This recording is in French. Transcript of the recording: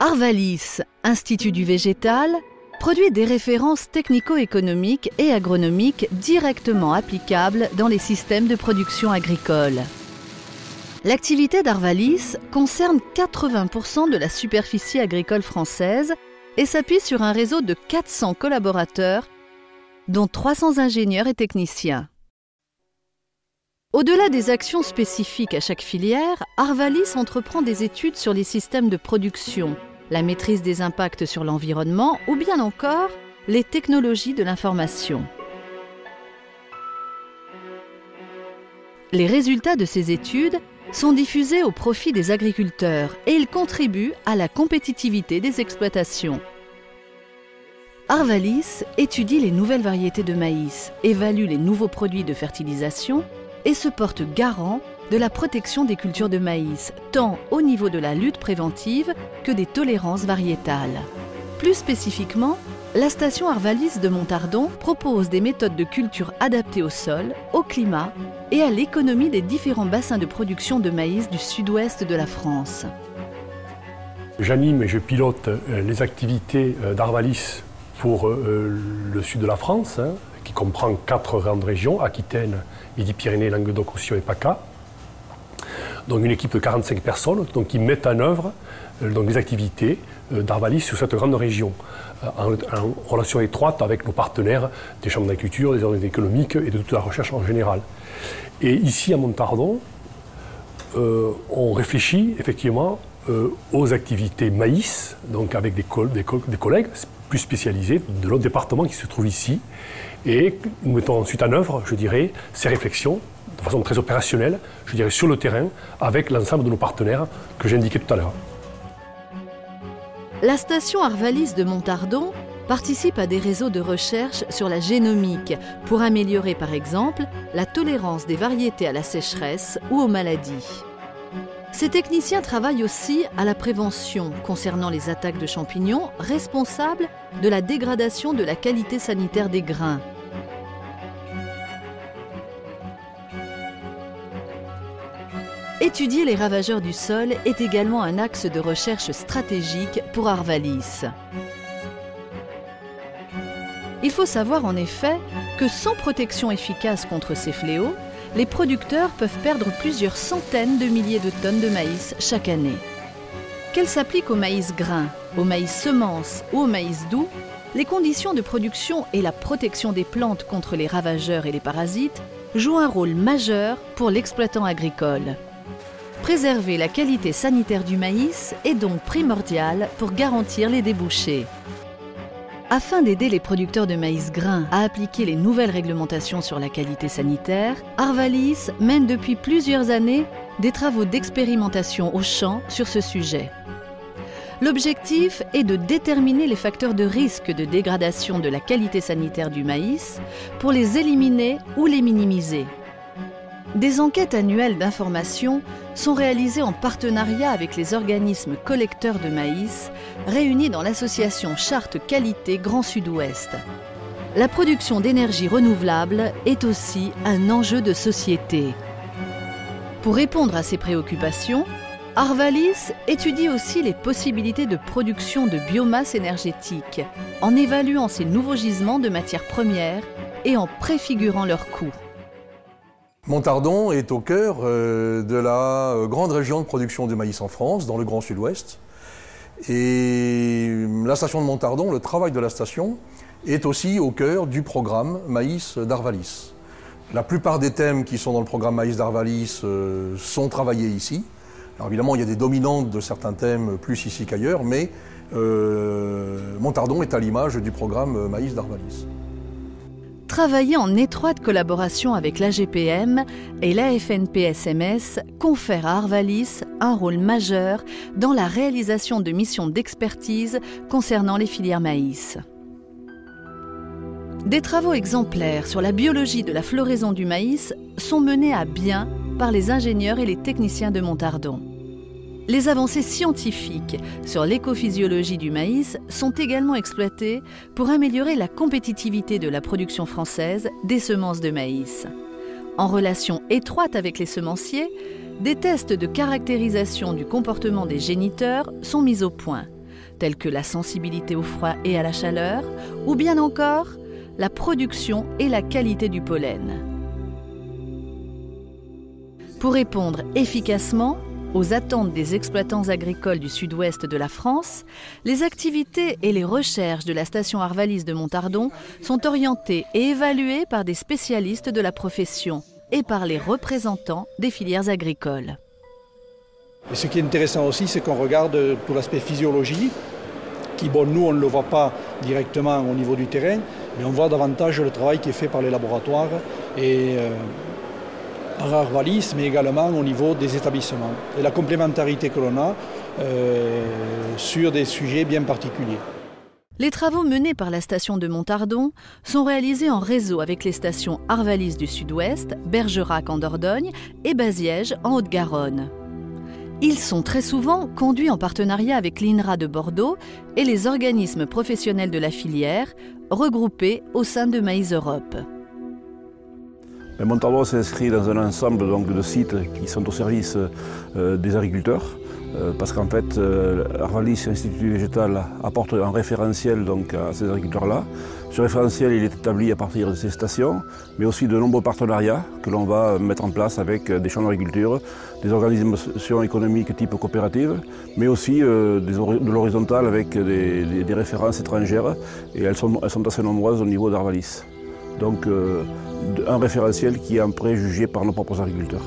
Arvalis, Institut du végétal, produit des références technico-économiques et agronomiques directement applicables dans les systèmes de production agricole. L'activité d'Arvalis concerne 80% de la superficie agricole française et s'appuie sur un réseau de 400 collaborateurs, dont 300 ingénieurs et techniciens. Au-delà des actions spécifiques à chaque filière, Arvalis entreprend des études sur les systèmes de production, la maîtrise des impacts sur l'environnement ou bien encore les technologies de l'information. Les résultats de ces études sont diffusés au profit des agriculteurs et ils contribuent à la compétitivité des exploitations. Arvalis étudie les nouvelles variétés de maïs, évalue les nouveaux produits de fertilisation et se porte garant de la protection des cultures de maïs, tant au niveau de la lutte préventive que des tolérances variétales. Plus spécifiquement, la station Arvalis de Montardon propose des méthodes de culture adaptées au sol, au climat et à l'économie des différents bassins de production de maïs du sud-ouest de la France. J'anime et je pilote les activités d'Arvalis pour le sud de la France, qui comprend 4 grandes régions, Aquitaine, Midi-Pyrénées, Languedoc-Roussillon et PACA. Donc une équipe de 45 personnes qui mettent en œuvre les activités d'Arvalis sur cette grande région, en relation étroite avec nos partenaires des chambres d'agriculture, des organismes économiques et de toute la recherche en général. Et ici à Montardon, on réfléchit effectivement aux activités maïs, donc avec des collègues plus spécialisés de notre département qui se trouve ici. Et nous mettons ensuite en œuvre, je dirais, ces réflexions de façon très opérationnelle, je dirais sur le terrain, avec l'ensemble de nos partenaires que j'indiquais tout à l'heure. La station Arvalis de Montardon participe à des réseaux de recherche sur la génomique pour améliorer par exemple la tolérance des variétés à la sécheresse ou aux maladies. Ces techniciens travaillent aussi à la prévention concernant les attaques de champignons responsables de la dégradation de la qualité sanitaire des grains. Étudier les ravageurs du sol est également un axe de recherche stratégique pour Arvalis. Il faut savoir en effet que sans protection efficace contre ces fléaux, les producteurs peuvent perdre plusieurs centaines de milliers de tonnes de maïs chaque année. Qu'elles s'appliquent au maïs grain, au maïs semence ou au maïs doux, les conditions de production et la protection des plantes contre les ravageurs et les parasites jouent un rôle majeur pour l'exploitant agricole. Préserver la qualité sanitaire du maïs est donc primordial pour garantir les débouchés. Afin d'aider les producteurs de maïs grain à appliquer les nouvelles réglementations sur la qualité sanitaire, Arvalis mène depuis plusieurs années des travaux d'expérimentation au champ sur ce sujet. L'objectif est de déterminer les facteurs de risque de dégradation de la qualité sanitaire du maïs pour les éliminer ou les minimiser. Des enquêtes annuelles d'information sont réalisées en partenariat avec les organismes collecteurs de maïs réunis dans l'association Charte Qualité Grand Sud-Ouest. La production d'énergie renouvelable est aussi un enjeu de société. Pour répondre à ces préoccupations, Arvalis étudie aussi les possibilités de production de biomasse énergétique en évaluant ces nouveaux gisements de matières premières et en préfigurant leurs coûts. Montardon est au cœur de la grande région de production de maïs en France, dans le Grand Sud-Ouest. Et la station de Montardon, le travail de la station, est aussi au cœur du programme Maïs d'Arvalis. La plupart des thèmes qui sont dans le programme Maïs d'Arvalis sont travaillés ici. Alors évidemment, il y a des dominantes de certains thèmes plus ici qu'ailleurs, mais Montardon est à l'image du programme Maïs d'Arvalis. Travailler en étroite collaboration avec l'AGPM et l'AFNP-SMS confère à Arvalis un rôle majeur dans la réalisation de missions d'expertise concernant les filières maïs. Des travaux exemplaires sur la biologie de la floraison du maïs sont menés à bien par les ingénieurs et les techniciens de Montardon. Les avancées scientifiques sur l'écophysiologie du maïs sont également exploitées pour améliorer la compétitivité de la production française des semences de maïs. En relation étroite avec les semenciers, des tests de caractérisation du comportement des géniteurs sont mis au point, telles que la sensibilité au froid et à la chaleur, ou bien encore la production et la qualité du pollen. Pour répondre efficacement aux attentes des exploitants agricoles du sud-ouest de la France, les activités et les recherches de la station Arvalis de Montardon sont orientées et évaluées par des spécialistes de la profession et par les représentants des filières agricoles. Et ce qui est intéressant aussi, c'est qu'on regarde tout l'aspect physiologie, qui, bon, nous, on ne le voit pas directement au niveau du terrain, mais on voit davantage le travail qui est fait par les laboratoires et par Arvalis, mais également au niveau des établissements. Et la complémentarité que l'on a sur des sujets bien particuliers. Les travaux menés par la station de Montardon sont réalisés en réseau avec les stations Arvalis du Sud-Ouest, Bergerac en Dordogne et Baziège en Haute-Garonne. Ils sont très souvent conduits en partenariat avec l'INRA de Bordeaux et les organismes professionnels de la filière, regroupés au sein de Maïs Europe. Montardon s'inscrit dans un ensemble donc, de sites qui sont au service des agriculteurs, parce qu'en fait, Arvalis, Institut végétal, apporte un référentiel donc, à ces agriculteurs-là. Ce référentiel il est établi à partir de ces stations, mais aussi de nombreux partenariats que l'on va mettre en place avec des champs d'agriculture, des organisations économiques type coopérative, mais aussi de l'horizontal avec des références étrangères, et elles sont assez nombreuses au niveau d'Arvalis. Donc un référentiel qui est après jugé par nos propres agriculteurs.